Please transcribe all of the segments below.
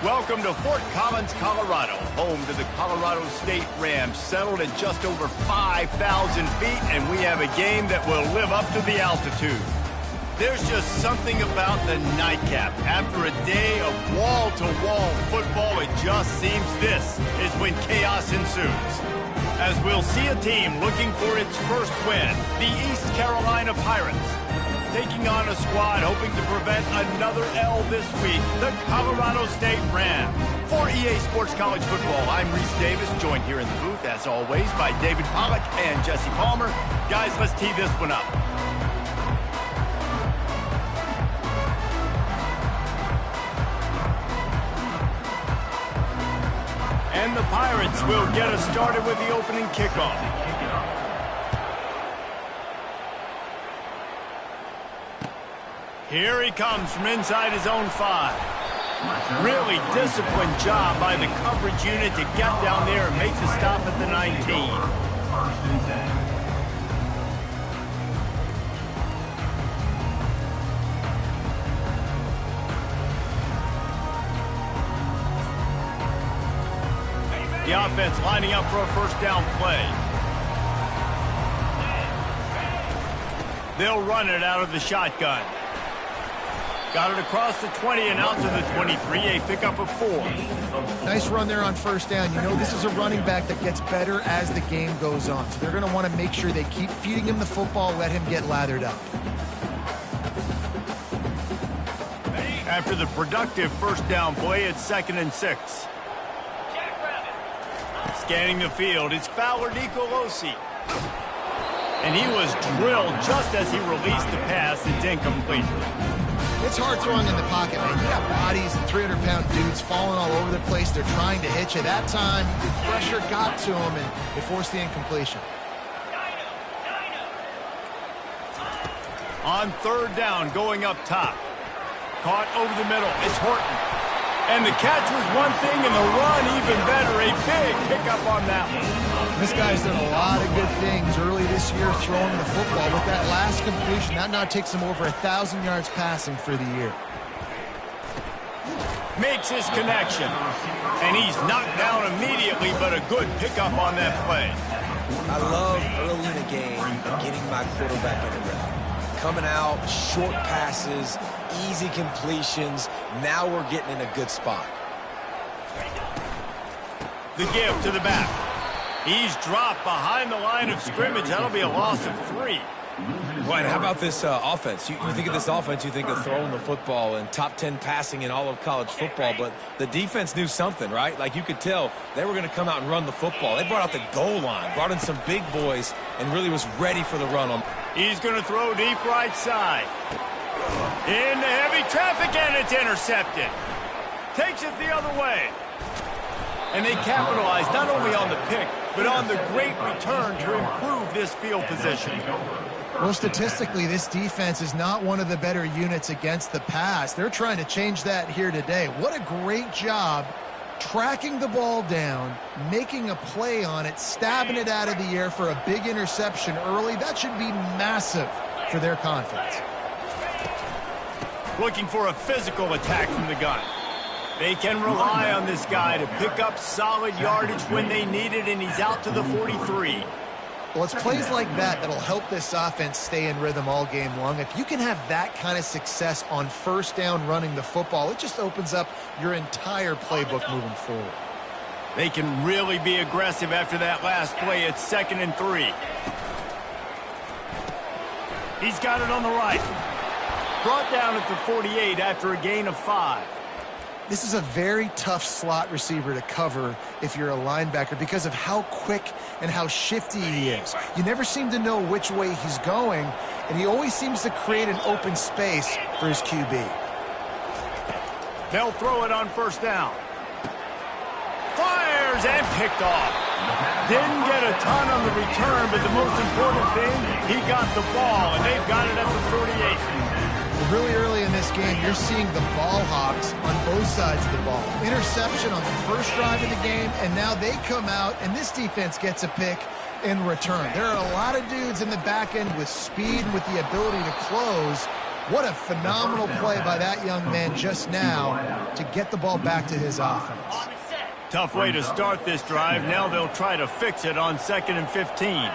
Welcome to Fort Collins, Colorado, home to the Colorado State Rams, settled at just over 5,000 feet, and we have a game that will live up to the altitude. There's just something about the nightcap. After a day of wall-to-wall football, it just seems this is when chaos ensues. As we'll see a team looking for its first win, the East Carolina Pirates, taking on a squad hoping to prevent another L this week, the Colorado State Rams. For EA Sports College Football, I'm Reese Davis, joined here in the booth, as always, by David Pollack and Jesse Palmer. Guys, let's tee this one up. And the Pirates will get us started with the opening kickoff. Here he comes from inside his own 5. Really disciplined job by the coverage unit to get down there and make the stop at the 19. The offense lining up for a first down play. They'll run it out of the shotgun. Got it across the 20 and out to the 23, a pickup of 4. Nice run there on first down. You know, this is a running back that gets better as the game goes on. So they're going to want to make sure they keep feeding him the football, let him get lathered up. After the productive first down play, it's 2nd and 6. Scanning the field, it's Fowler Nicolosi. And he was drilled just as he released the pass. It's incomplete. It's hard throwing in the pocket, man. You got bodies and 300-pound dudes falling all over the place. They're trying to hit you. That time, the pressure got to him, and they forced the incompletion. On 3rd down, going up top. Caught over the middle. It's Horton. And the catch was one thing, and the run even better. A big pickup on that one. This guy's done a lot of good things early this year throwing the football. With that last completion, that now takes him over 1,000 yards passing for the year. Makes his connection. And he's knocked down immediately, but a good pickup on that play. I love early in the game getting my quarterback in the rhythm. Coming out, short passes, easy completions. Now we're getting in a good spot. The give to the back. He's dropped behind the line of scrimmage. That'll be a loss of 3. Right, how about this offense? You think of this offense, you think of throwing the football and top 10 passing in all of college football, but the defense knew something, right? Like you could tell they were going to come out and run the football. They brought out the goal line, brought in some big boys, and really was ready for the run. He's going to throw deep right side. Into heavy traffic, and it's intercepted. Takes it the other way. And they capitalize not only on the pick, but on the great return to improve this field position. Well, statistically, this defense is not one of the better units against the pass. They're trying to change that here today. What a great job tracking the ball down, making a play on it, stabbing it out of the air for a big interception early. That should be massive for their confidence. Looking for a physical attack from the gun. They can rely on this guy to pick up solid yardage when they need it, and he's out to the 43. Well, it's plays like that that'll help this offense stay in rhythm all game long. If you can have that kind of success on first down running the football, it just opens up your entire playbook moving forward. They can really be aggressive after that last play. It's 2nd and 3. He's got it on the right. Brought down at the 48 after a gain of 5. This is a very tough slot receiver to cover if you're a linebacker because of how quick and how shifty he is. You never seem to know which way he's going, and he always seems to create an open space for his QB. They'll throw it on first down. Fires and picked off. Didn't get a ton on the return, but the most important thing, he got the ball, and they've got it at the 48. Really early in this game, you're seeing the ball hawks on both sides of the ball. Interception on the first drive of the game, and now they come out, and this defense gets a pick in return. There are a lot of dudes in the back end with speed and with the ability to close, What a phenomenal play by that young man just now to get the ball back to his offense. Tough way to start this drive. Now they'll try to fix it on 2nd and 15.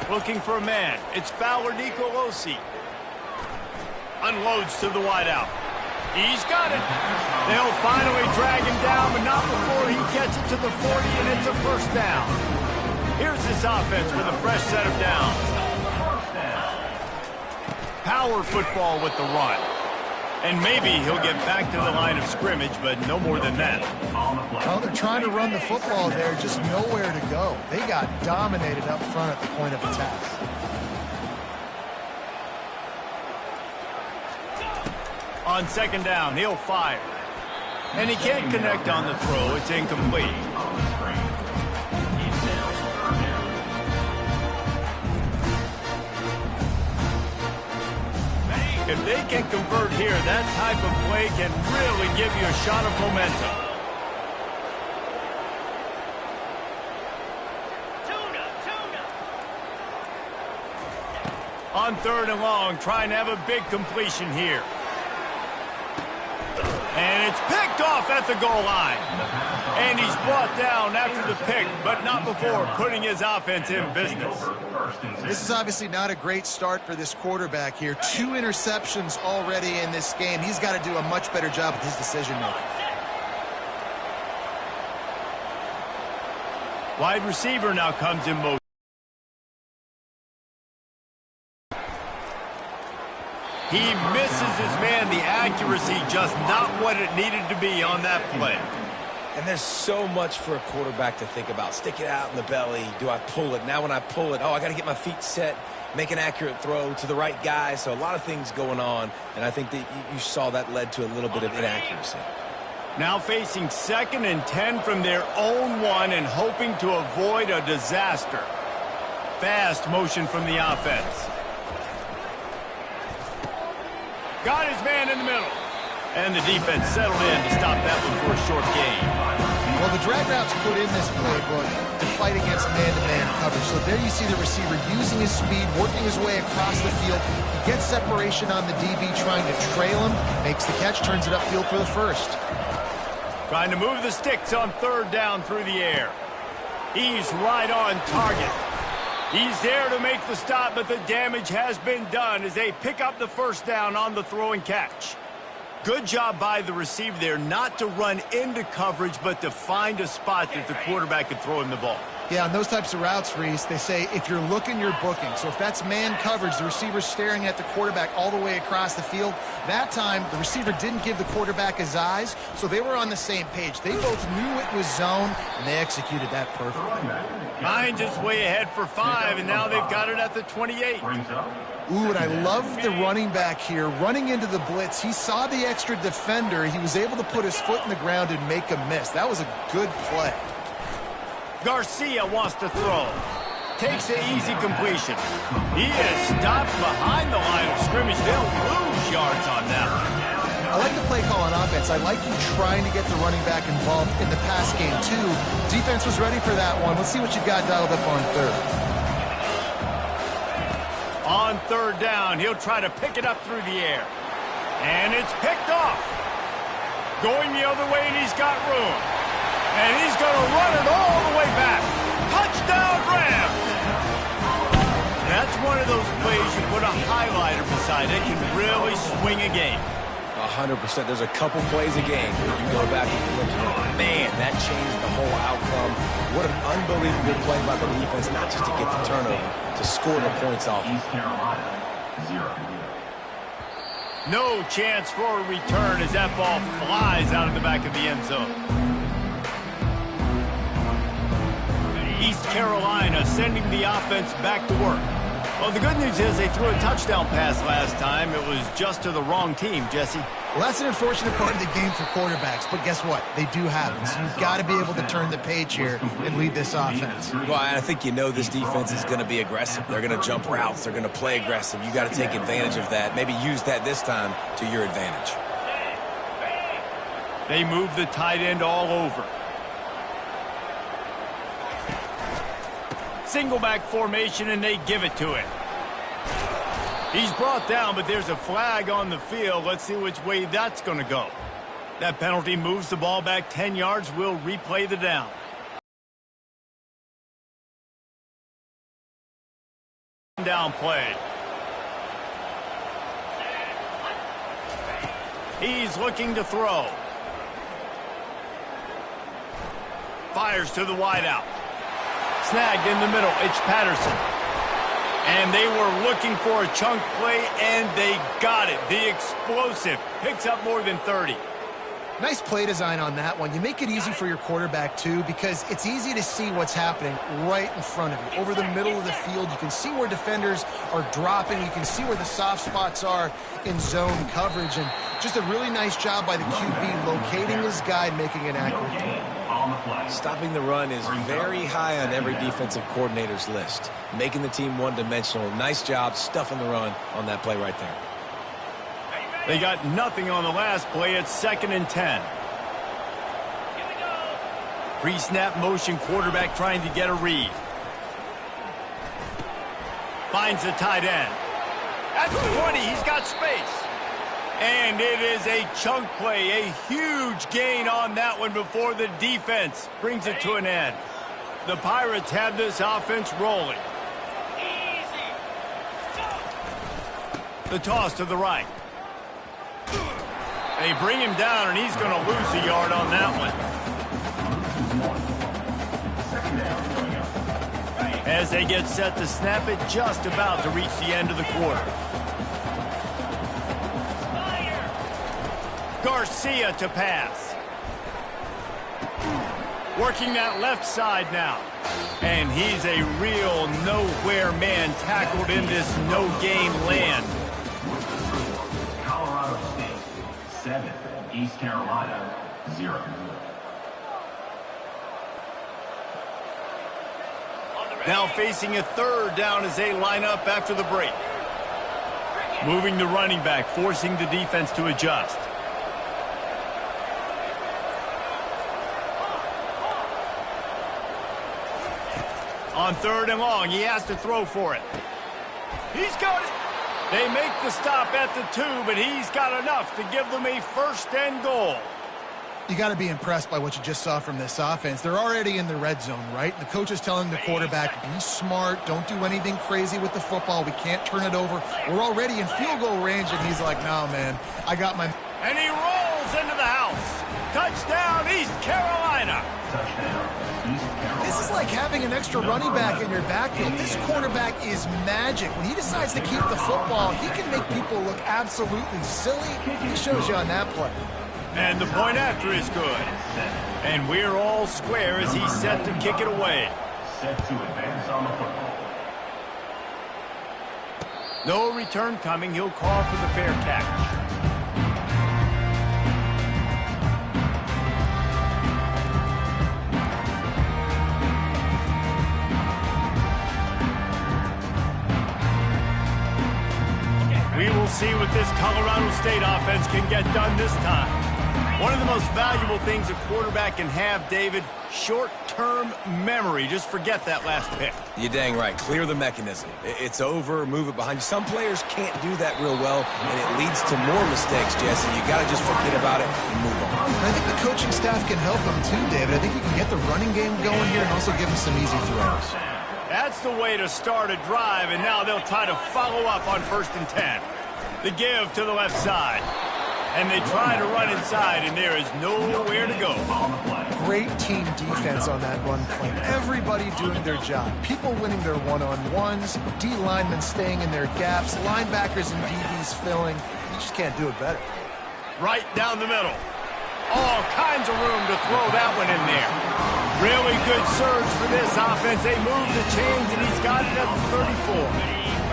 Looking for a man. It's Fowler Nicolosi. Unloads to the wideout. He's got it. They'll finally drag him down, but not before he gets it to the 40, and it's a first down. Here's this offense with a fresh set of downs. Power football with the run. And maybe he'll get back to the line of scrimmage, but no more than that. Well, they're trying to run the football there, just nowhere to go. They got dominated up front at the point of attack. On 2nd down, he'll fire. And he can't connect on the throw. It's incomplete. If they can convert here, that type of play can really give you a shot of momentum. On 3rd and long, trying to have a big completion here. And it's picked off at the goal line. And he's brought down after the pick, but not before putting his offense in business. This is obviously not a great start for this quarterback here. 2 interceptions already in this game. He's got to do a much better job with his decision-making. Wide receiver now comes in motion. He misses his man. The accuracy just not what it needed to be on that play. And there's so much for a quarterback to think about. Stick it out in the belly. Do I pull it? Now when I pull it, I got to get my feet set, make an accurate throw to the right guy. So a lot of things going on, and I think that you saw that led to a little bit of inaccuracy. Now facing 2nd and 10 from their own 1 and hoping to avoid a disaster. Fast motion from the offense. Got his man in the middle. And the defense settled in to stop that one for a short gain. Well, the drag routes put in this playbook to fight against man-to-man coverage. So there you see the receiver using his speed, working his way across the field. He gets separation on the DB, trying to trail him, makes the catch, turns it upfield for the first. Trying to move the sticks on 3rd down through the air. He's right on target. He's there to make the stop, but the damage has been done as they pick up the first down on the throw and catch. Good job by the receiver there not to run into coverage, but to find a spot that the quarterback could throw him the ball. Yeah, on those types of routes, Reese, they say if you're looking, you're booking. So if that's man coverage, the receiver's staring at the quarterback all the way across the field. That time, the receiver didn't give the quarterback his eyes, so they were on the same page. They both knew it was zone, and they executed that perfectly. Hines is way ahead for 5, and now they've got it at the 28. Ooh, and I love the running back here. Running into the blitz, he saw the extra defender. He was able to put his foot in the ground and make a miss. That was a good play. Garcia wants to throw. Takes an easy completion. He is stopped behind the line of scrimmage. They'll lose yards on that one. I like the play call on offense. I like you trying to get the running back involved in the pass game, too. Defense was ready for that one. Let's see what you've got dialed up on 3rd. On 3rd down, he'll try to pick it up through the air. And it's picked off. Going the other way, and he's got room. And he's going to run it all the way back. Touchdown, Rams! That's one of those plays you put a highlighter beside it. Can really swing a game. 100%. There's a couple plays a game where you go back and you look at, man, that changed the whole outcome. What an unbelievable play by the defense, not just to get the turnover, to score the points off. No chance for a return as that ball flies out of the back of the end zone. East Carolina sending the offense back to work. Well, the good news is they threw a touchdown pass last time. It was just to the wrong team, Jesse. Well, that's an unfortunate part of the game for quarterbacks, but guess what? They do happen. So you've got to be able to turn the page here and lead this offense. Well, I think you know this defense is going to be aggressive. They're going to jump routes. They're going to play aggressive. You got to take advantage of that. Maybe use that this time to your advantage. They move the tight end all over. Single back formation, and they give it to him. He's brought down, but there's a flag on the field. Let's see which way that's going to go. That penalty moves the ball back 10 yards. We'll replay the down. Down play. He's looking to throw. Fires to the wideout. Snagged in the middle. It's Patterson. And they were looking for a chunk play, and they got it. The explosive picks up more than 30. Nice play design on that one. You make it easy for your quarterback, too, because it's easy to see what's happening right in front of you. Over the middle of the field, you can see where defenders are dropping. You can see where the soft spots are in zone coverage. And just a really nice job by the QB locating his guy and making an accurate throw. Stopping the run is very high on every defensive coordinator's list. Making the team one-dimensional. Nice job stuffing the run on that play right there. They got nothing on the last play. It's 2nd and 10. Pre-snap motion, quarterback trying to get a read. Finds the tight end. At the 20, he's got space. And it is a chunk play, a huge gain on that one before the defense brings it to an end. The Pirates have this offense rolling. The toss to the right. They bring him down, and he's going to lose a yard on that one. As they get set to snap it, just about to reach the end of the quarter. Garcia to pass. Working that left side now. And he's a real nowhere man tackled in this no-game land. 7, East Carolina, 0. Now facing a 3rd down as they line up after the break. Moving the running back, forcing the defense to adjust. On 3rd and long, he has to throw for it. He's got it. They make the stop at the 2, but he's got enough to give them a 1st and goal. You got to be impressed by what you just saw from this offense. They're already in the red zone, right? The coach is telling the quarterback, be smart, don't do anything crazy with the football. We can't turn it over. We're already in field goal range, and he's like, no, man, I got my... And he rolls into the house. Touchdown, East Carolina. This is like having an extra running back in your backfield. This quarterback is magic. When he decides to keep the football, he can make people look absolutely silly. He shows you on that play. And the point after is good. And we're all square as he's set to kick it away. Set to advance on the football. No return coming. He'll call for the fair catch. We will see what this Colorado State offense can get done this time. One of the most valuable things a quarterback can have, David, short-term memory. Just forget that last pick. You're dang right. Clear the mechanism. It's over, move it behind you. Some players can't do that real well, and it leads to more mistakes, Jesse. You got to just forget about it and move on. I think the coaching staff can help him too, David. I think you can get the running game going here and also give him some easy throws. That's the way to start a drive, and now they'll try to follow up on 1st and 10. The give to the left side. And they try to run inside, and there is nowhere to go. Great team defense on that run play. Everybody doing their job. People winning their one-on-ones, D linemen staying in their gaps, linebackers and DBs filling. You just can't do it better. Right down the middle. All kinds of room to throw that one in there. Really good surge for this offense. They move the chains, and he's got it at the 34.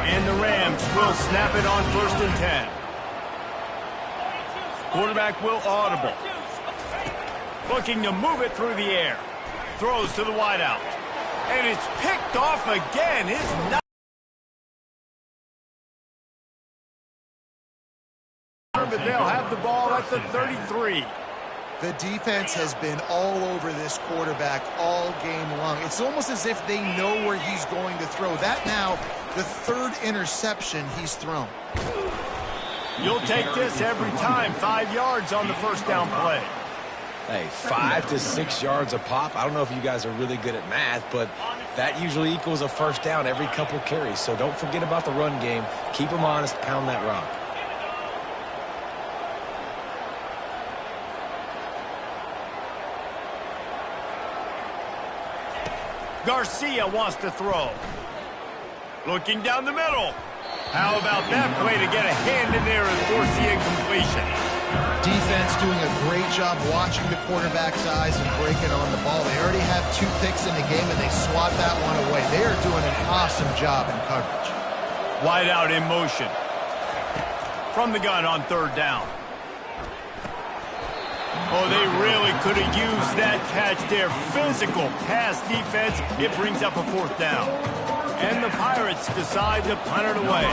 And the Rams will snap it on 1st and 10. Quarterback will audible. Looking to move it through the air. Throws to the wideout. And it's picked off again. But they'll have the ball at the 33. The defense has been all over this quarterback all game long. It's almost as if they know where he's going to throw. That now the third interception he's thrown. You'll take this every time. 5 yards on the first down play. Hey, 5 to 6 yards a pop. I don't know if you guys are really good at math, but that usually equals a first down every couple carries. So don't forget about the run game. Keep them honest. Pound that rock. Garcia wants to throw. Looking down the middle. How about that play to get a hand in there and force the incompletion? Defense doing a great job watching the quarterback's eyes and breaking on the ball. They already have 2 picks in the game, and they swat that one away. They are doing an awesome job in coverage. Wide out in motion. From the gun on third down. Oh, they really could have used that catch there. Physical pass defense. It brings up a fourth down. And the Pirates decide to punt it away.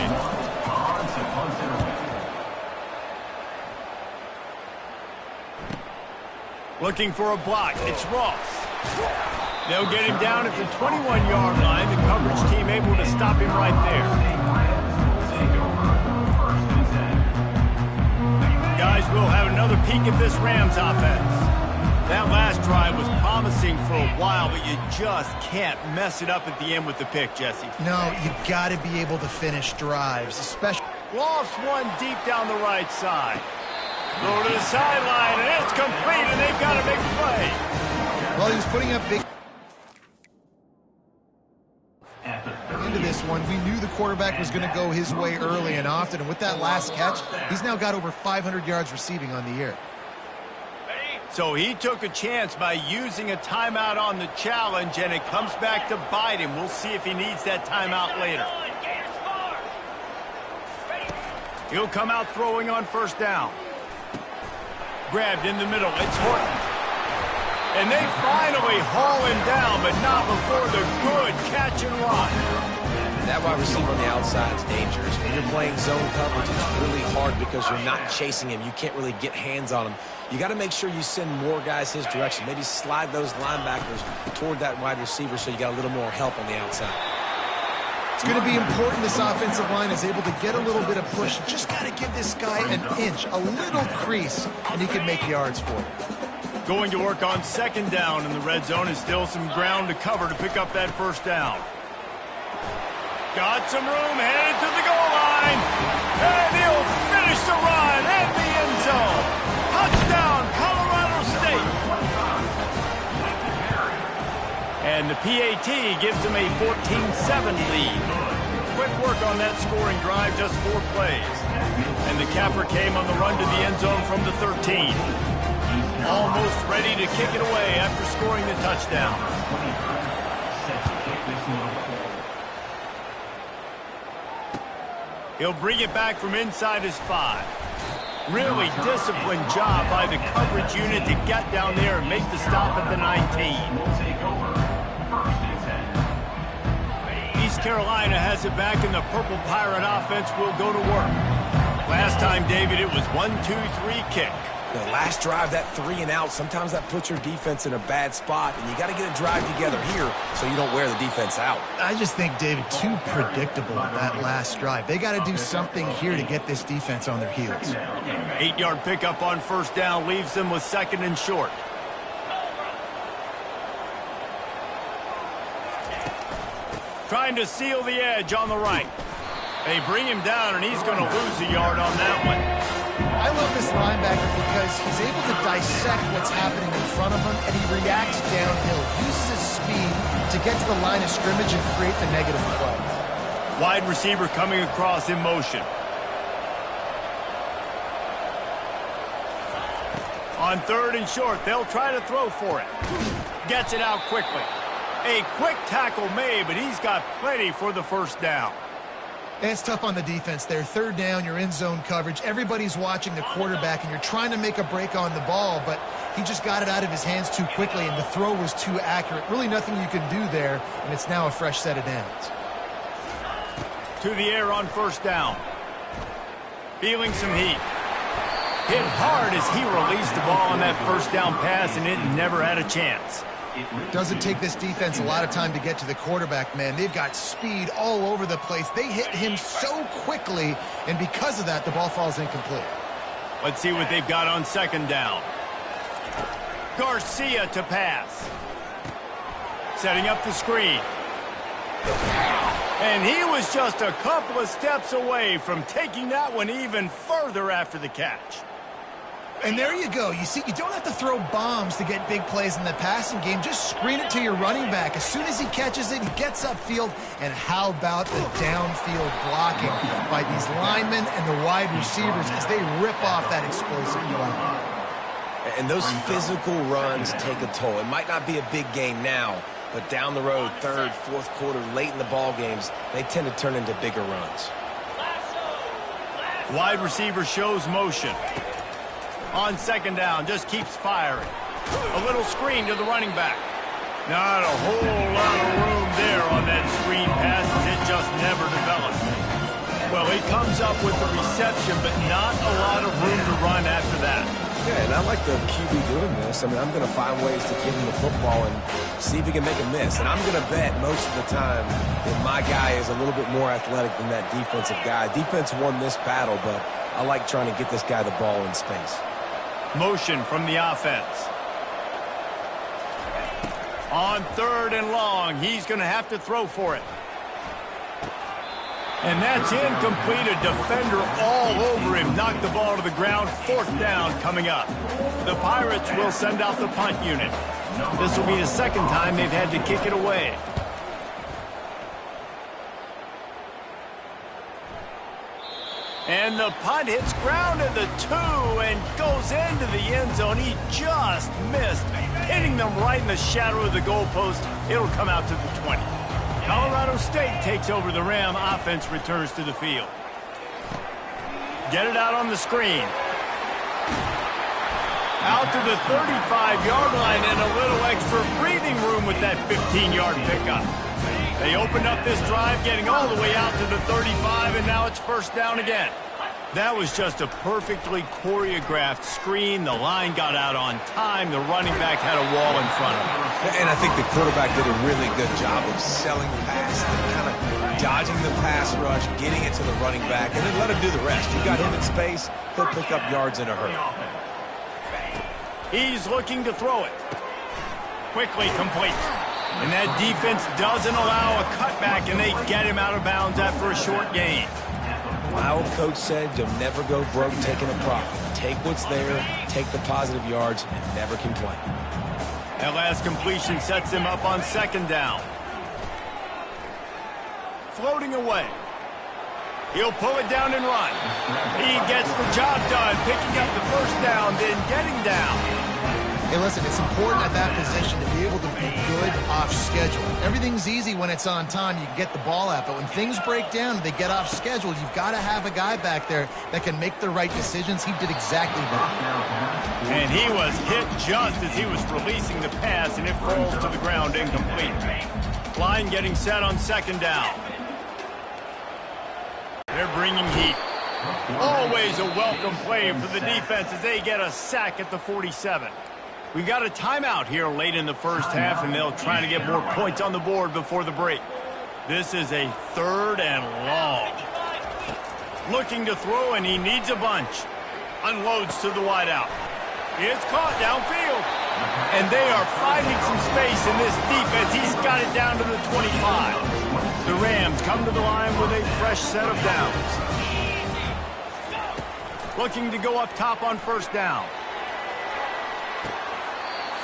Looking for a block. It's Ross. They'll get him down at the 21-yard line. The coverage team able to stop him right there. Guys, we'll have another peek at this Rams offense. That last drive was promising for a while, but you just can't mess it up at the end with the pick, Jesse. No, you've got to be able to finish drives, especially. Lost one deep down the right side. Throw to the sideline, and it's complete, and they've got a big play. Well, he was putting up big into this one. We knew the quarterback was going to go his way early and often, and with that last catch, he's now got over 500 yards receiving on the year. So he took a chance by using a timeout on the challenge, and it comes back to bite him. We'll see if he needs that timeout later. He'll come out throwing on first down. Grabbed in the middle. It's Horton. And they finally haul him down, but not before the good catch and run. That wide receiver on the outside is dangerous. When you're playing zone coverage, it's really hard because you're not chasing him. You can't really get hands on him. You got to make sure you send more guys his direction. Maybe slide those linebackers toward that wide receiver so you got a little more help on the outside. It's going to be important this offensive line is able to get a little bit of push. Just got to give this guy an inch, a little crease, and he can make yards for it. Going to work on second down in the red zone is still some ground to cover to pick up that first down. Got some room, headed to the goal line. And he'll finish the run in the end zone. Touchdown, Colorado State. And the PAT gives them a 14-7 lead. Quick work on that scoring drive, just 4 plays. And the capper came on the run to the end zone from the 13. Almost ready to kick it away after scoring the touchdown. He'll bring it back from inside his 5. Really disciplined job by the coverage unit to get down there and make the stop at the 19. East Carolina has it back, and the Purple Pirate offense will go to work. Last time, David, it was 1-2-3 kick. The last drive, that 3 and out, sometimes that puts your defense in a bad spot, and you got to get a drive together here so you don't wear the defense out. I just think, David, too predictable that last drive. They got to do something here to get this defense on their heels. 8-yard pickup on first down leaves them with second and short. Trying to seal the edge on the right. They bring him down, and he's going to lose a yard on that one. I love this linebacker because he's able to dissect what's happening in front of him, and he reacts downhill, uses his speed to get to the line of scrimmage and create the negative play. Wide receiver coming across in motion. On third and short, they'll try to throw for it. Gets it out quickly. A quick tackle made, but he's got plenty for the first down. And it's tough on the defense there. Third down, you're in zone coverage. Everybody's watching the quarterback, and you're trying to make a break on the ball, but he just got it out of his hands too quickly, and the throw was too accurate. Really nothing you can do there, and it's now a fresh set of downs. To the air on first down. Feeling some heat. Hit hard as he released the ball on that first down pass, and it never had a chance. Doesn't take this defense a lot of time to get to the quarterback, man. They've got speed all over the place. They hit him so quickly, and because of that, the ball falls incomplete. Let's see what they've got on second down. Garcia to pass. Setting up the screen. And he was just a couple of steps away from taking that one even further after the catch. And there you go. You see, you don't have to throw bombs to get big plays in the passing game. Just screen it to your running back. As soon as he catches it, he gets upfield. And how about the downfield blocking by these linemen and the wide receivers as they rip off that explosive play. And those physical runs take a toll. It might not be a big gain now, but down the road, third, fourth quarter, late in the ball games, they tend to turn into bigger runs. Wide receiver shows motion. On second down, just keeps firing. A little screen to the running back. Not a whole lot of room there on that screen pass, as it just never developed. Well, he comes up with the reception, but not a lot of room to run after that. Yeah, and I like the QB doing this. I mean, I'm going to find ways to give him the football and see if he can make a miss. And I'm going to bet most of the time that my guy is a little bit more athletic than that defensive guy. Defense won this battle, but I like trying to get this guy the ball in space. Motion from the offense. On third and long, he's going to have to throw for it. And that's incomplete. A defender all over him. Knocked the ball to the ground. Fourth down coming up. The Pirates will send out the punt unit. This will be the second time they've had to kick it away. And the punt hits ground at the 2 and goes into the end zone. He just missed, hitting them right in the shadow of the goalpost. It'll come out to the 20. Colorado State takes over the Ram. Offense returns to the field. Get it out on the screen. Out to the 35-yard line and a little extra breathing room with that 15-yard pickup. They opened up this drive, getting all the way out to the 35, and now it's first down again. That was just a perfectly choreographed screen. The line got out on time. The running back had a wall in front of him. And I think the quarterback did a really good job of selling past and kind of dodging the pass rush, getting it to the running back, and then let him do the rest. You got him in space, he'll pick up yards in a hurry. He's looking to throw it. Quickly complete. And that defense doesn't allow a cutback, and they get him out of bounds after a short gain. My old coach said you'll never go broke taking a profit. Take what's there, take the positive yards, and never complain. That last completion sets him up on second down. Floating away. He'll pull it down and run. He gets the job done, picking up the first down, then getting down. Hey, listen, it's important at that position to be able to be good off schedule. Everything's easy when it's on time. You can get the ball out. But when things break down and they get off schedule, you've got to have a guy back there that can make the right decisions. He did exactly that. And he was hit just as he was releasing the pass, and it falls to the ground incomplete. Line getting set on second down. They're bringing heat. Always a welcome play for the defense as they get a sack at the 47. We got a timeout here late in the first half, and they'll try to get more points on the board before the break. This is a third and long. Looking to throw, and he needs a bunch. Unloads to the wideout. It's caught downfield. And they are finding some space in this defense. He's got it down to the 25. The Rams come to the line with a fresh set of downs. Looking to go up top on first down.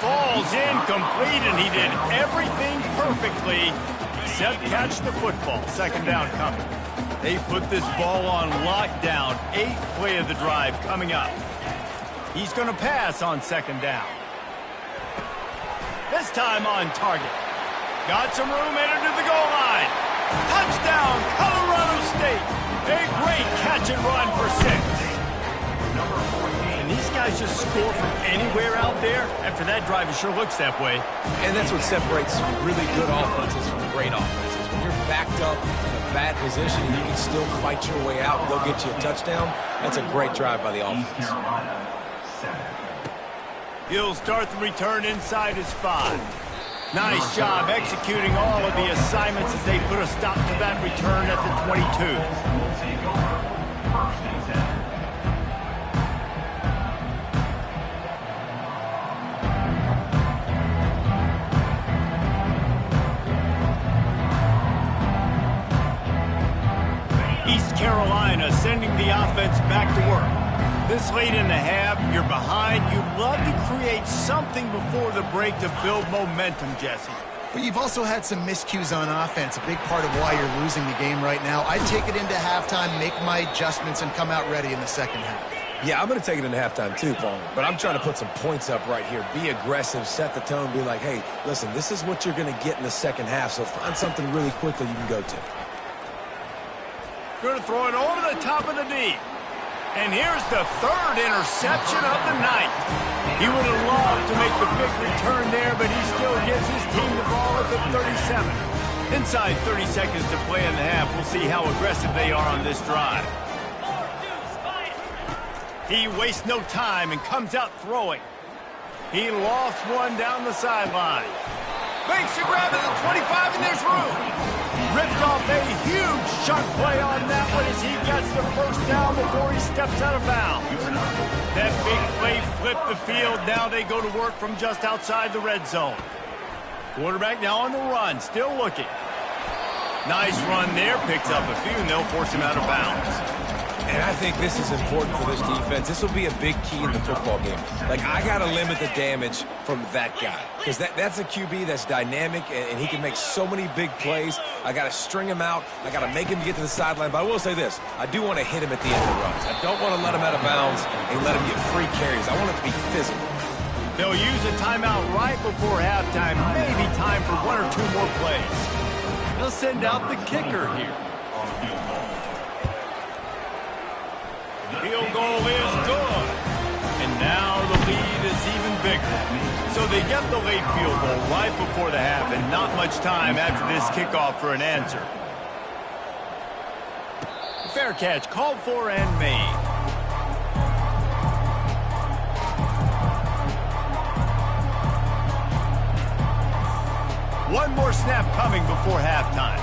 Falls incomplete, and he did everything perfectly except catch the football. Second down coming. They put this ball on lockdown. 8th play of the drive coming up. He's going to pass on second down. This time on target. Got some room, entered to the goal line. Touchdown, Colorado State. A great catch and run for 6. These guys just score from anywhere out there. After that drive, it sure looks that way. And that's what separates really good offenses from great offenses. When you're backed up in a bad position and you can still fight your way out and go get you a touchdown, that's a great drive by the offense. He'll start the return inside his 5. Nice job executing all of the assignments as they put a stop to that return at the 22. Will take over. First and 10. East Carolina sending the offense back to work. This late in the half, you're behind. You'd love to create something before the break to build momentum, Jesse. But you've also had some miscues on offense, a big part of why you're losing the game right now. I'd take it into halftime, make my adjustments, and come out ready in the second half. Yeah, I'm going to take it into halftime too, Paul. But I'm trying to put some points up right here. Be aggressive, set the tone, be like, hey, listen, this is what you're going to get in the second half, so find something really quickly you can go to. Going to throw it over the top of the D. And here's the third interception of the night. He would have loved to make the big return there, but he still gives his team the ball at the 37. Inside 30 seconds to play in the half. We'll see how aggressive they are on this drive. He wastes no time and comes out throwing. He lost one down the sideline. Makes a grab at the 25, and there's room. Ripped off a huge shot play on that one as he gets the first down before he steps out of bounds. That big play flipped the field. Now they go to work from just outside the red zone. Quarterback now on the run, still looking. Nice run there, picks up a few, and they'll force him out of bounds. And I think this is important for this defense. This will be a big key in the football game. Like, I got to limit the damage from that guy. Because that's a QB that's dynamic, and he can make so many big plays. I got to string him out. I got to make him get to the sideline. But I will say this. I do want to hit him at the end of the runs. I don't want to let him out of bounds and let him get free carries. I want it to be physical. They'll use a timeout right before halftime. Maybe time for one or two more plays. They'll send out the kicker here. Field goal is good. And now the lead is even bigger. So they get the late field goal right before the half, and not much time after this kickoff for an answer. Fair catch called for and made. One more snap coming before halftime.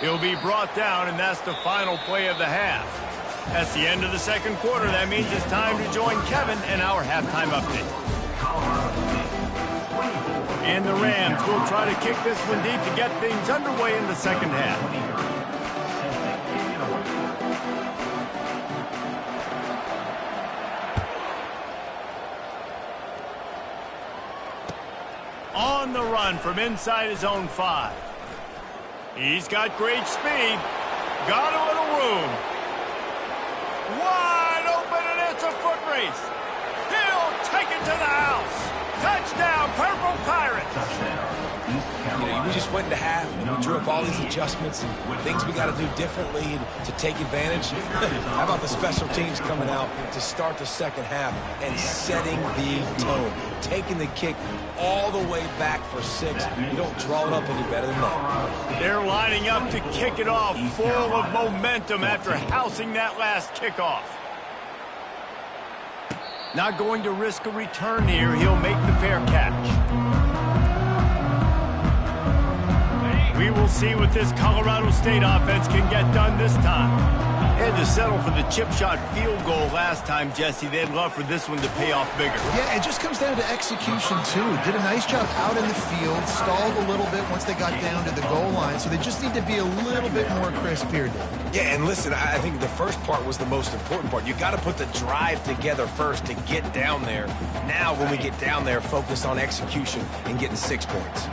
He'll be brought down, and that's the final play of the half. That's the end of the second quarter. That means it's time to join Kevin in our halftime update. And the Rams will try to kick this one deep to get things underway in the second half. On the run from inside his own 5. He's got great speed. Got a little room. Wide open, and it's a foot race. He'll take it to the house. Touchdown, Purple Pirates. You know, we just went into half, and we drew up all these adjustments and things we got to do differently to take advantage. How about the special teams coming out to start the second half and setting the tone, taking the kick all the way back for 6. You don't draw it up any better than that. They're lining up to kick it off, full of momentum after housing that last kickoff. Not going to risk a return here. He'll make the fair catch. We will see what this Colorado State offense can get done this time. They had to settle for the chip shot field goal last time, Jesse. They'd love for this one to pay off bigger. Yeah, it just comes down to execution, too. Did a nice job out in the field, stalled a little bit once they got down to the goal line, so they just need to be a little bit more crisp here, Dave. Yeah, and listen, I think the first part was the most important part. You got to put the drive together first to get down there. Now, when we get down there, focus on execution and getting 6 points.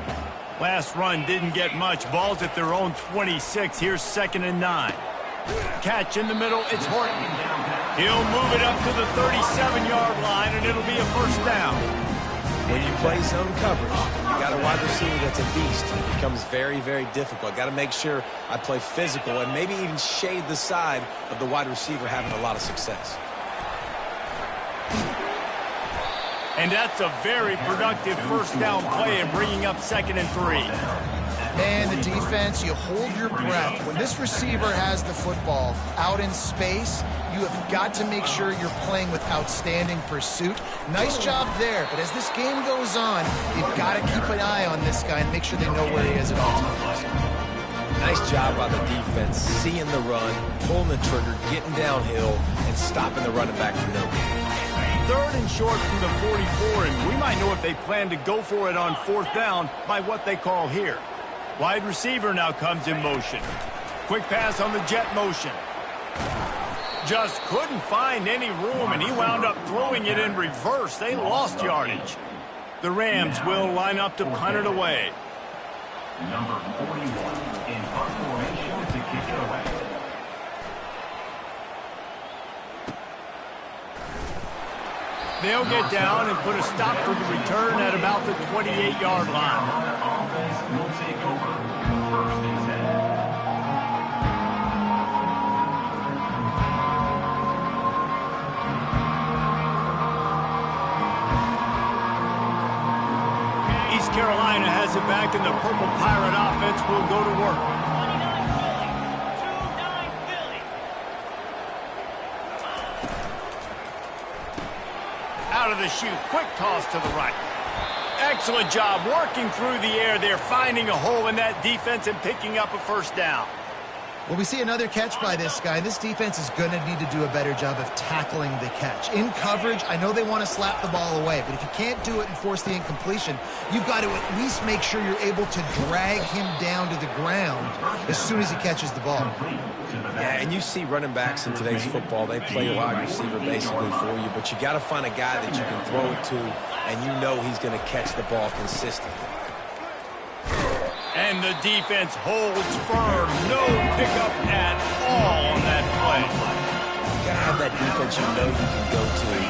Last run didn't get much. Ball's at their own 26. Here's 2nd and 9. Catch in the middle. It's Horton. He'll move it up to the 37-yard line, and it'll be a first down. When you play zone coverage, you got a wide receiver that's a beast. It becomes very, very difficult. Got to make sure I play physical and maybe even shade the side of the wide receiver having a lot of success. And that's a very productive first down play and bringing up 2nd and 3. And the defense, you hold your breath. When this receiver has the football out in space, you have got to make sure you're playing with outstanding pursuit. Nice job there, but as this game goes on, you've got to keep an eye on this guy and make sure they know where he is at all times. Nice job by the defense, seeing the run, pulling the trigger, getting downhill, and stopping the running back for no gain. 3rd and short from the 44, and we might know if they plan to go for it on 4th down by what they call here. Wide receiver now comes in motion. Quick pass on the jet motion. Just couldn't find any room, and he wound up throwing it in reverse. They lost yardage. The Rams will line up to punt it away. Number 41 in punt formation to kick it away. They'll get down and put a stop for the return at about the 28-yard line. Offense will take over. 1st and 10. East Carolina has it back, and the Purple Pirate offense will go to work. 29 Philly. Out of the chute, quick toss to the right. Excellent job working through the air there, finding a hole in that defense and picking up a 1st down. Well, we see another catch by this guy. This defense is going to need to do a better job of tackling the catch. In coverage, I know they want to slap the ball away, but if you can't do it and force the incompletion, you've got to at least make sure you're able to drag him down to the ground as soon as he catches the ball. Yeah, and you see running backs in today's football, they play wide receiver basically for you, but you got to find a guy that you can throw it to, and you know he's going to catch the ball consistently. And the defense holds firm. No pickup at all on that play. You got to have that defense you know you can go to in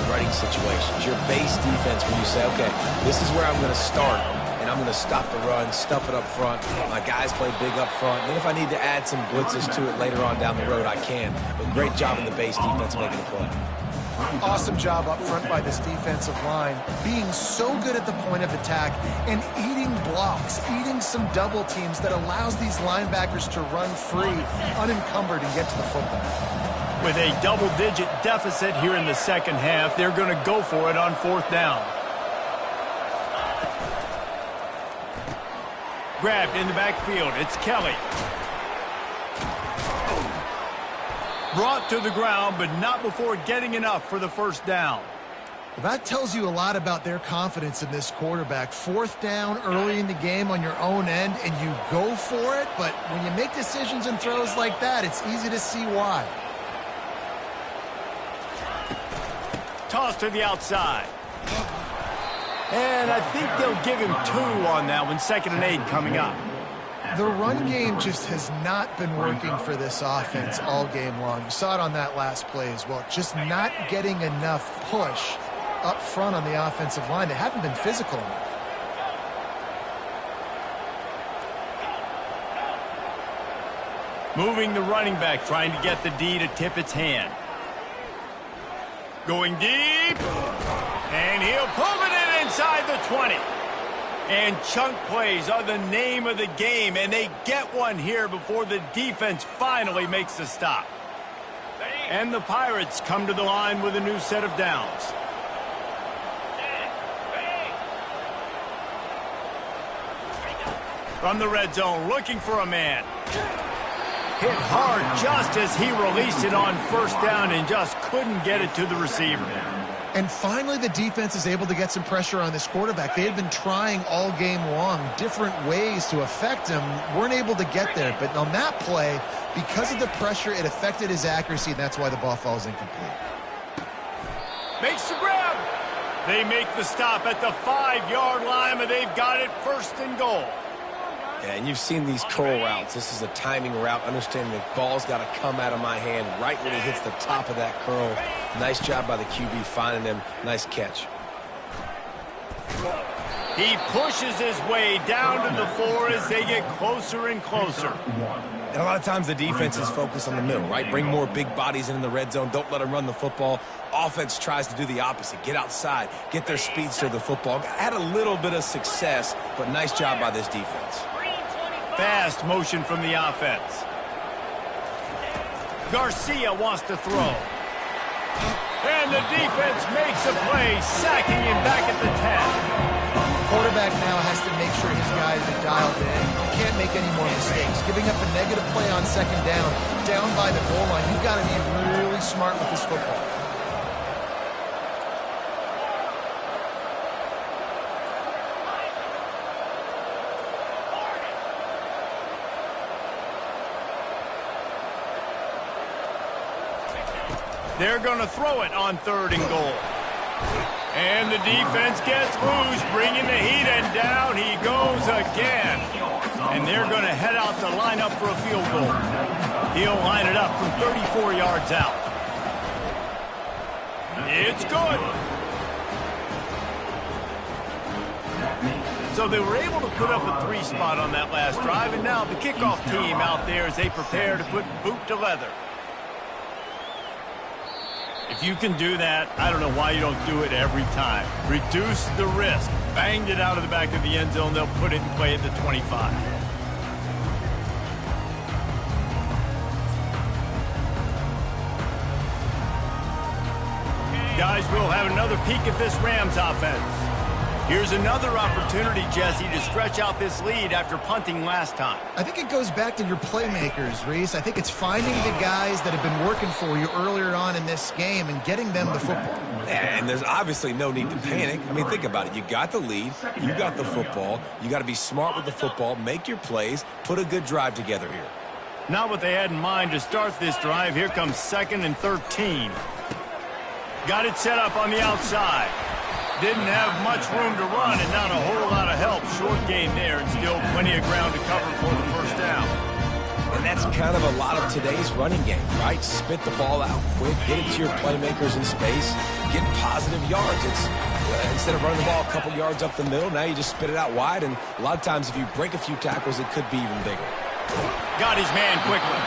running situations. Your base defense when you say, okay, this is where I'm going to start, and I'm going to stop the run, stuff it up front. My guys play big up front. And then if I need to add some blitzes to it later on down the road, I can. But great job in the base defense making a play. Awesome job up front by this defensive line, being so good at the point of attack and eating blocks, eating some double teams that allows these linebackers to run free, unencumbered, and get to the football. With a double-digit deficit here in the 2nd half, they're going to go for it on 4th down. Grabbed in the backfield. It's Kelly. Brought to the ground, but not before getting enough for the 1st down. Well, that tells you a lot about their confidence in this quarterback. 4th down early in the game on your own end, and you go for it, but when you make decisions and throws like that, it's easy to see why. Toss to the outside. And I think they'll give him 2 on that one. 2nd and 8 coming up. The run game just has not been working for this offense all game long. You saw it on that last play as well. Just not getting enough push up front on the offensive line. They haven't been physical enough. Moving the running back, trying to get the D to tip its hand. Going deep. And he'll pull it in inside the 20. And chunk plays are the name of the game, and they get one here before the defense finally makes the stop. And the Pirates come to the line with a new set of downs. From the red zone, looking for a man. Hit hard just as he released it on 1st down and just couldn't get it to the receiver. And finally, the defense is able to get some pressure on this quarterback. They had been trying all game long different ways to affect him, weren't able to get there. But on that play, because of the pressure, it affected his accuracy, and that's why the ball falls incomplete. Makes the grab. They make the stop at the 5-yard line, but they've got it 1st and goal. Yeah, and you've seen these curl routes. This is a timing route. Understanding the ball's got to come out of my hand right when he hits the top of that curl. Nice job by the QB finding him. Nice catch. He pushes his way down to the 4 as they get closer and closer. And a lot of times the defense is focused on the middle, right? Bring more big bodies in the red zone. Don't let them run the football. Offense tries to do the opposite. Get outside. Get their speeds to the football. Had a little bit of success, but nice job by this defense. fast motion from the offense. Garcia wants to throw. And the defense makes a play, sacking him back at the 10. Quarterback now has to make sure his guys are dialed in. You can't make any more mistakes. Giving up a negative play on second down by the goal line, you've got to be really smart with this football. They're going to throw it on 3rd and goal. And the defense gets loose, bringing the heat, and down he goes again. And they're going to head out to line up for a field goal. He'll line it up from 34 yards out. It's good. So they were able to put up a 3 spot on that last drive, and now the kickoff team out there as they prepare to put boot to leather. If you can do that, I don't know why you don't do it every time. Reduce the risk. Banged it out of the back of the end zone. They'll put it in play at the 25. Guys, we'll have another peek at this Rams offense. Here's another opportunity, Jesse, to stretch out this lead after punting last time. I think it goes back to your playmakers, Reese. I think it's finding the guys that have been working for you earlier on in this game and getting them the football. And there's obviously no need to panic. I mean, think about it. You got the lead. You got the football. You got to be smart with the football. Make your plays. Put a good drive together here. Not what they had in mind to start this drive. Here comes 2nd and 13. Got it set up on the outside. Didn't have much room to run and not a whole lot of help. Short gain there and still plenty of ground to cover for the first down. And that's kind of a lot of today's running game, right? Spit the ball out quick, get it to your playmakers in space, get positive yards. It's instead of running the ball a couple yards up the middle, now you just spit it out wide, and a lot of times if you break a few tackles, it could be even bigger. Got his man quickly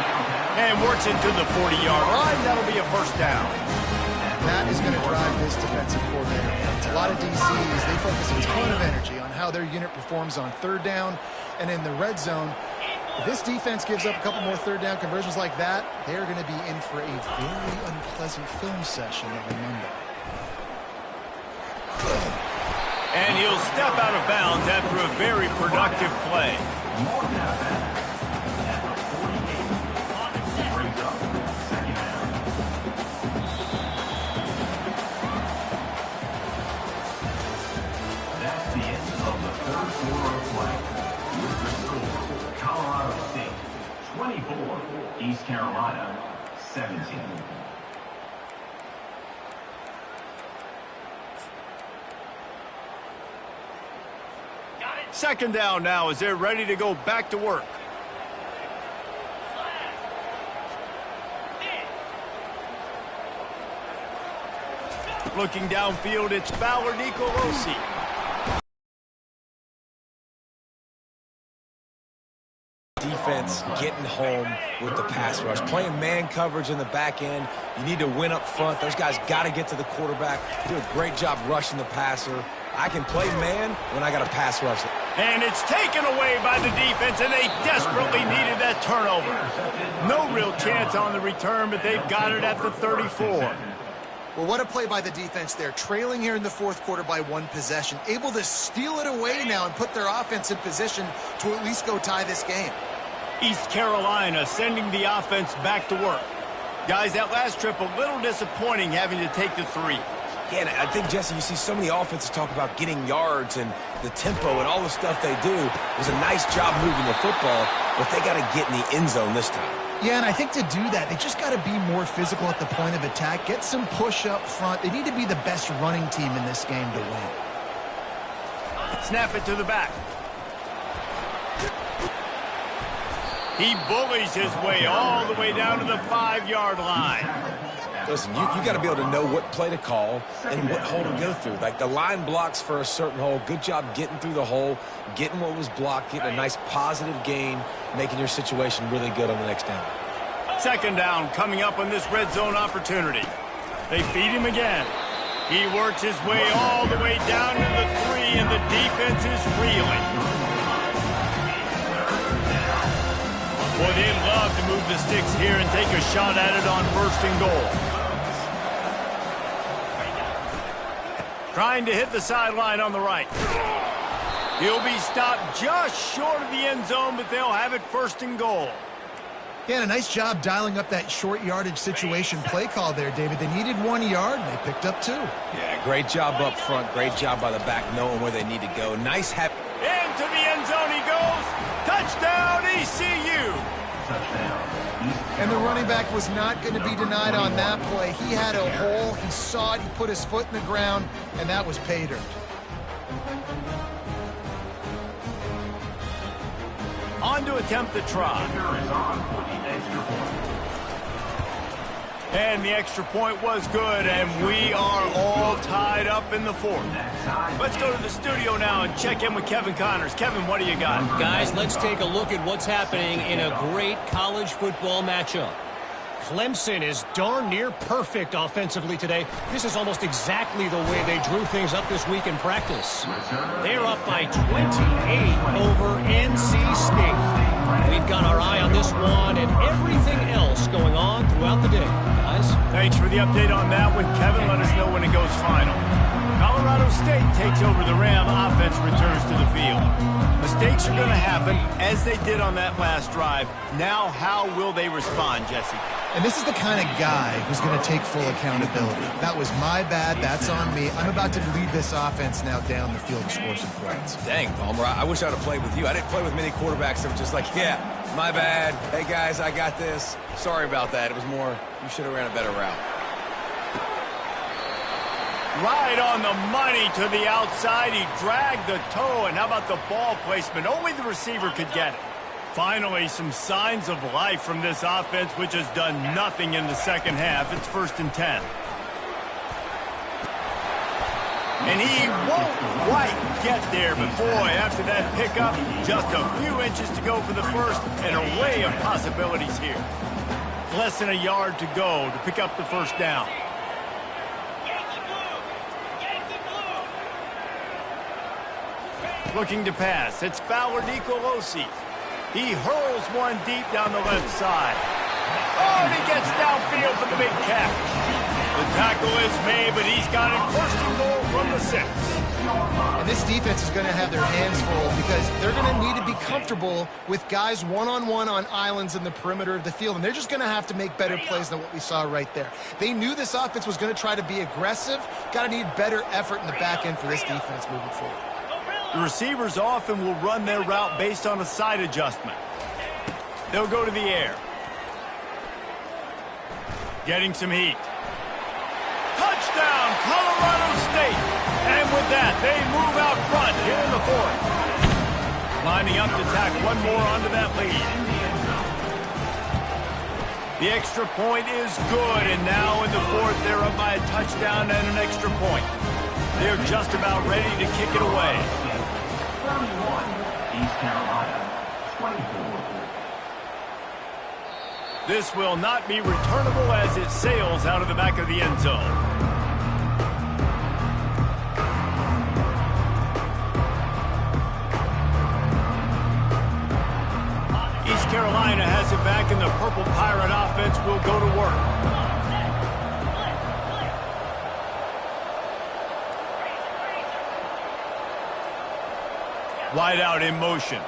and works it to the 40-yard line. That'll be a first down. That is going to drive this defensive coordinator. A lot of DCs, they focus a ton of energy on how their unit performs on 3rd down and in the red zone. If this defense gives up a couple more 3rd down conversions like that, they're going to be in for a very unpleasant film session on Monday. And he'll step out of bounds after a very productive play. East Carolina, 17. Second down now as they're ready to go back to work. Looking downfield, it's Fowler Nicolosi. Defense getting home with the pass rush. Playing man coverage in the back end. You need to win up front. Those guys got to get to the quarterback. Do a great job rushing the passer. I can play man when I got a pass rush. And it's taken away by the defense, and they desperately needed that turnover. No real chance on the return, but they've got it at the 34. Well, what a play by the defense there. Trailing here in the 4th quarter by 1 possession. Able to steal it away now and put their offense in position to at least go tie this game. East Carolina sending the offense back to work. Guys, that last trip a little disappointing having to take the 3. Yeah, and I think, Jesse, you see so many offenses talk about getting yards and the tempo and all the stuff they do. It was a nice job moving the football, but they got to get in the end zone this time. Yeah, and I think to do that, they just got to be more physical at the point of attack. Get some push up front. They need to be the best running team in this game to win. Snap it to the back. He bullies his way all the way down to the 5-yard line. Listen, you got to be able to know what play to call and what hole to go through. Like the line blocks for a certain hole. Good job getting through the hole, getting what was blocked, getting a nice positive gain, making your situation really good on the next down. Second down coming up on this red zone opportunity. They feed him again. He works his way all the way down to the 3, and the defense is reeling. Boy, they'd love to move the sticks here and take a shot at it on 1st and goal. Trying to hit the sideline on the right. He'll be stopped just short of the end zone, but they'll have it 1st and goal. Yeah, a nice job dialing up that short yardage situation play call there, David. They needed 1 yard, and they picked up 2. Yeah, great job up front. Great job by the back knowing where they need to go. Nice happy. Into the end zone he goes. Touchdown, ECU. And the running back was not going to be denied on that play. He had a hole. He saw it. He put his foot in the ground, and that was pay dirt. On to attempt the try. And the extra point was good, and we are all tied up in the 4th. Let's go to the studio now and check in with Kevin Connors. Kevin, what do you got? Guys, let's take a look at what's happening in a great college football matchup. Clemson is darn near perfect offensively today. This is almost exactly the way they drew things up this week in practice. They're up by 28 over NC State. We've got our eye on this one and everything else going on throughout the day, guys. Thanks for the update on that one, Kevin. Let us know when it goes final. Colorado State takes over the Ram. Offense returns to the field. Mistakes are going to happen, as they did on that last drive. Now, how will they respond, Jesse? And this is the kind of guy who's going to take full accountability. That was my bad. That's on me. I'm about to lead this offense now down the field and score some points. Dang, Palmer, I wish I would have played with you. I didn't play with many quarterbacks that were just like, yeah, my bad. Hey, guys, I got this. Sorry about that. It was more, you should have ran a better route. Right on the money to the outside. He dragged the toe, and how about the ball placement? Only the receiver could get it. Finally, some signs of life from this offense, which has done nothing in the second half. It's 1st and 10. And he won't quite get there, but boy, after that pickup, just a few inches to go for the first. An array of possibilities here. Less than a yard to go to pick up the 1st down. Looking to pass. It's Fowler Nicolosi. He hurls one deep down the left side. Oh, and he gets downfield for the big catch. The tackle is made, but he's got it 1st and goal from the 6. And this defense is going to have their hands full because they're going to need to be comfortable with guys one-on-one on islands in the perimeter of the field. And they're just going to have to make better plays than what we saw right there. They knew this offense was going to try to be aggressive. Got to need better effort in the back end for this defense moving forward. The receivers often will run their route based on a side adjustment. They'll go to the air. Getting some heat. Touchdown, Colorado State. And with that, they move out front here in the 4th. Lining up to tack one more onto that lead. The extra point is good, and now in the 4th, they're up by a touchdown and an extra point. They're just about ready to kick it away. 31, East Carolina, 24. This will not be returnable as it sails out of the back of the end zone. East Carolina has it back, and the Purple Pirate offense will go to work. Wide out in motion.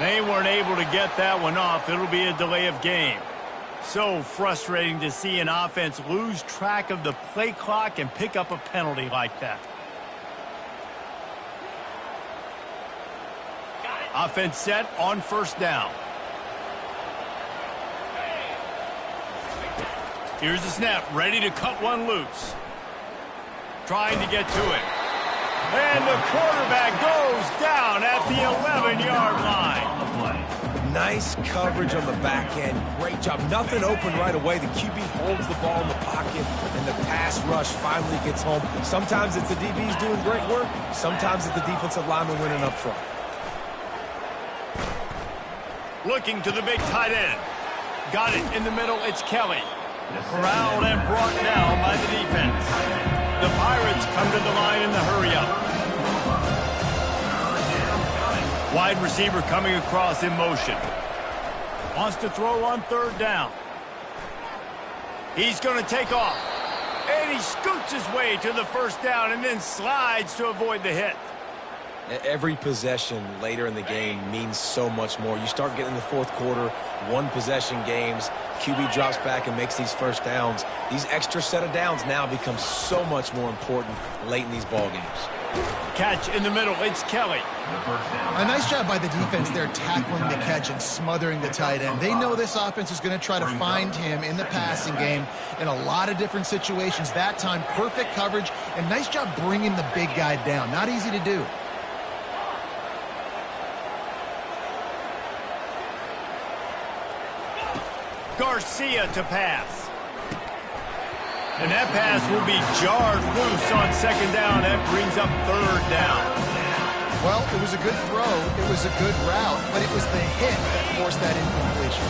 They weren't able to get that one off. It'll be a delay of game. So frustrating to see an offense lose track of the play clock and pick up a penalty like that. Offense set on 1st down. Here's the snap, ready to cut one loose. Trying to get to it. And the quarterback goes down at the 11-yard line. Nice coverage on the back end. Great job. Nothing open right away. The QB holds the ball in the pocket, and the pass rush finally gets home. Sometimes it's the DBs doing great work. Sometimes it's the defensive lineman winning up front. Looking to the big tight end. Got it in the middle. It's Kelly. Corralled and brought down by the defense. The Pirates come to the line in the hurry-up. Wide receiver coming across in motion. Wants to throw on third down. He's going to take off. And he scoots his way to the first down and then slides to avoid the hit. Every possession later in the game means so much more. You start getting in the fourth quarter, one-possession games, QB drops back and makes these first downs. These extra set of downs now become so much more important late in these ball games. Catch in the middle. It's Kelly. A nice job by the defense there tackling the catch and smothering the tight end. They know this offense is going to try to find him in the passing game in a lot of different situations. That time, perfect coverage and nice job bringing the big guy down. Not easy to do. Garcia to pass. And that pass will be jarred loose on second down. That brings up third down. Well, it was a good throw. It was a good route, but it was the hit that forced that incompletion.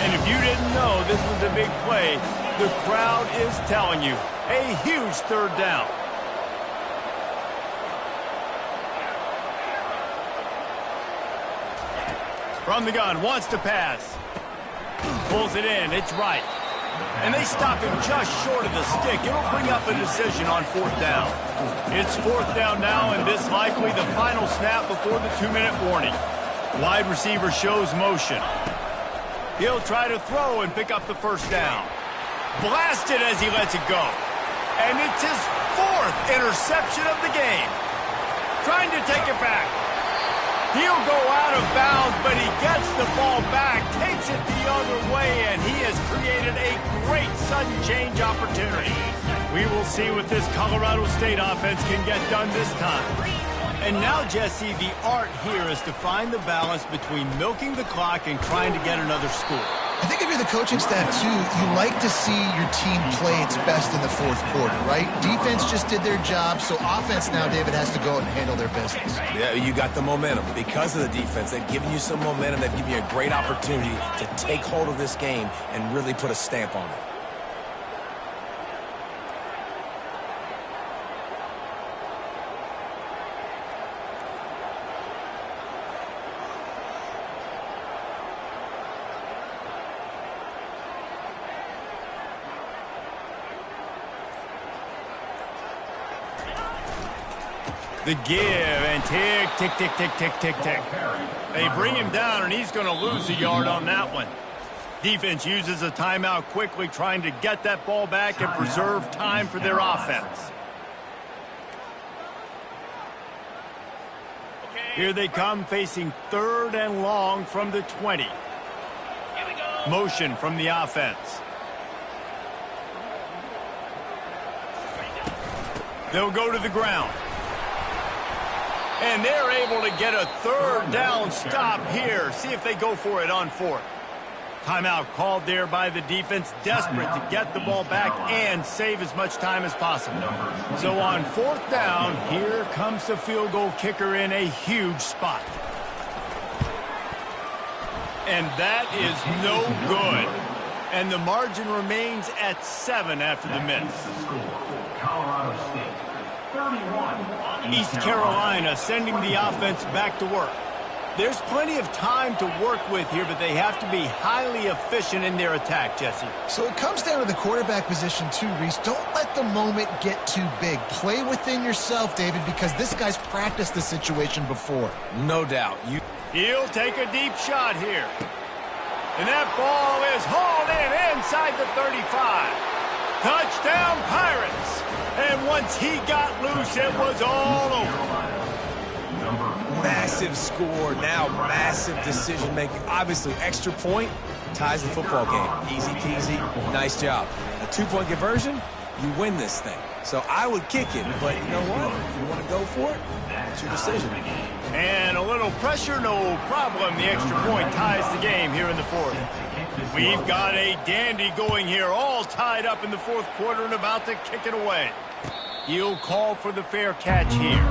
And if you didn't know this was a big play, the crowd is telling you. A huge third down. From the gun, wants to pass. Pulls it in, it's right. And they stop him just short of the stick. It'll bring up a decision on fourth down. It's fourth down now, and this likely the final snap before the 2-minute warning. Wide receiver shows motion. He'll try to throw and pick up the first down. Blasted as he lets it go. And it's his fourth interception of the game. Trying to take it back. He'll go out of bounds, but he gets the ball back, takes it the other way, and he has created a great sudden change opportunity. We will see what this Colorado State offense can get done this time. And now, Jesse, the art here is to find the balance between milking the clock and trying to get another score. I think if you're the coaching staff, too, you like to see your team play its best in the fourth quarter, right? Defense just did their job, so offense now, David, has to go out and handle their business. Yeah, you got the momentum. Because of the defense, they've given you some momentum. They've given you a great opportunity to take hold of this game and really put a stamp on it. The give and tick, tick, tick, tick, tick, tick, tick. They bring him down, and he's going to lose a yard on that one. Defense uses a timeout quickly, trying to get that ball back and preserve time for their offense. Here they come, facing third and long from the 20. Motion from the offense. They'll go to the ground. And they're able to get a third down stop here. See if they go for it on fourth. Timeout called there by the defense, desperate to get the ball back and save as much time as possible. So on fourth down, here comes the field goal kicker in a huge spot. And that is no good. And the margin remains at 7 after the miss. Colorado State, 31. East Carolina sending the offense back to work. There's plenty of time to work with here, but they have to be highly efficient in their attack, Jesse. So it comes down to the quarterback position too, Reese. Don't let the moment get too big. Play within yourself, David, because this guy's practiced the situation before. No doubt. He'll take a deep shot here. And that ball is hauled in inside the 35. Touchdown, Pirates. And once he got loose, it was all over. Massive score, now massive decision-making. Obviously, extra point ties the football game. Easy peasy, nice job. A 2-point conversion, you win this thing. So I would kick it, but you know what? If you want to go for it, it's your decision. And a little pressure, no problem. The extra point ties the game here in the fourth. We've got a dandy going here, all tied up in the fourth quarter and about to kick it away. He'll call for the fair catch here.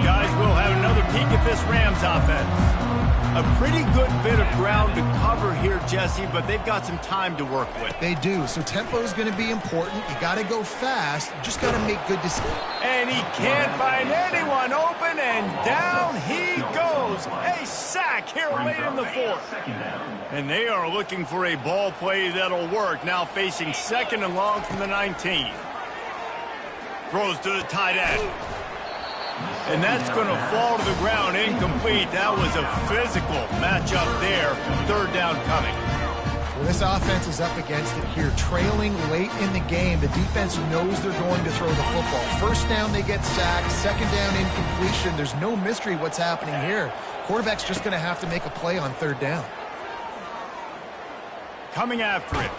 Guys, we'll have another peek at this Rams offense. A pretty good bit of ground to cover here, Jesse, but they've got some time to work with. They do, so tempo is going to be important. You got to go fast. You just got to make good decisions. And he can't find anyone open, and down he goes. A sack here late in the fourth. And they are looking for a ball play that'll work, now facing second and long from the 19. Throws to the tight end. And that's going to fall to the ground incomplete. That was a physical matchup there. Third down coming. Well, this offense is up against it here. Trailing late in the game, the defense knows they're going to throw the football. First down, they get sacked. Second down, incompletion. There's no mystery what's happening here. Quarterback's just going to have to make a play on third down. Coming after it.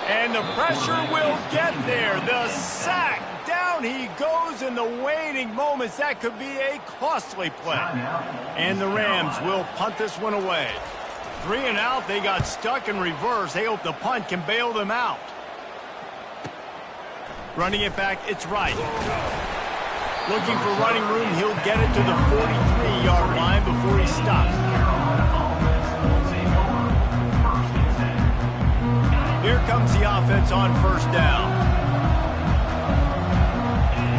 And the pressure will get there. The sack. Down he goes in the waning moments. That could be a costly play. And the Rams will punt this one away. 3 and out. They got stuck in reverse. They hope the punt can bail them out. Running it back, it's right. Looking for running room. He'll get it to the 43-yard line before he stops. Here comes the offense on first down.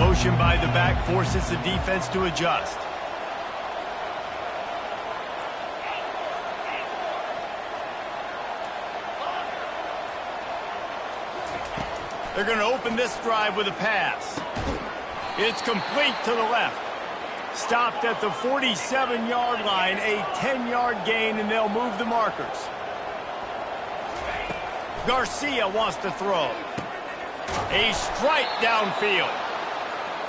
Motion by the back forces the defense to adjust. They're going to open this drive with a pass. It's complete to the left. Stopped at the 47-yard line, a 10-yard gain, and they'll move the markers. Garcia wants to throw. A strike downfield.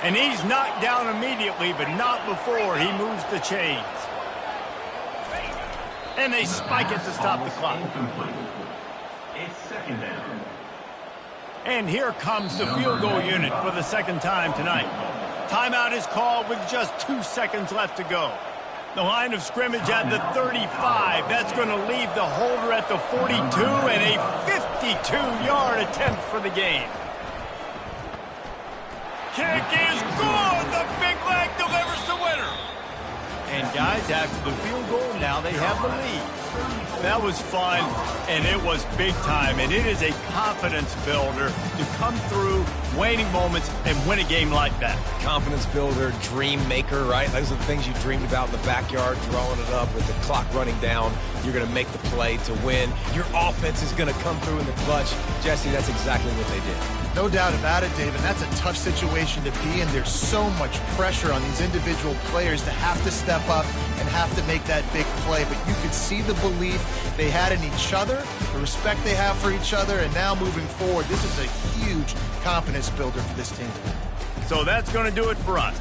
And he's knocked down immediately, but not before he moves the chains. And they spike it to stop the clock. It's second down. And here comes the field goal unit for the second time tonight. Timeout is called with just 2 seconds left to go. The line of scrimmage at the 35. That's going to leave the holder at the 42 and a 52-yard attempt for the game. Kick is good. The big leg delivers the winner. And guys, after the field goal, now they have the lead. That was fun, and it was big time, and it is a confidence builder to come through waning moments and win a game like that. Confidence builder, dream maker, right? Those are the things you dreamed about in the backyard, throwing it up with the clock running down. You're going to make the play to win. Your offense is going to come through in the clutch. Jesse, that's exactly what they did. No doubt about it, David. That's a tough situation to be in. There's so much pressure on these individual players to have to step up and have to make that big play. But you could see the belief they had in each other, the respect they have for each other, and now moving forward, this is a huge confidence builder for this team. So that's going to do it for us.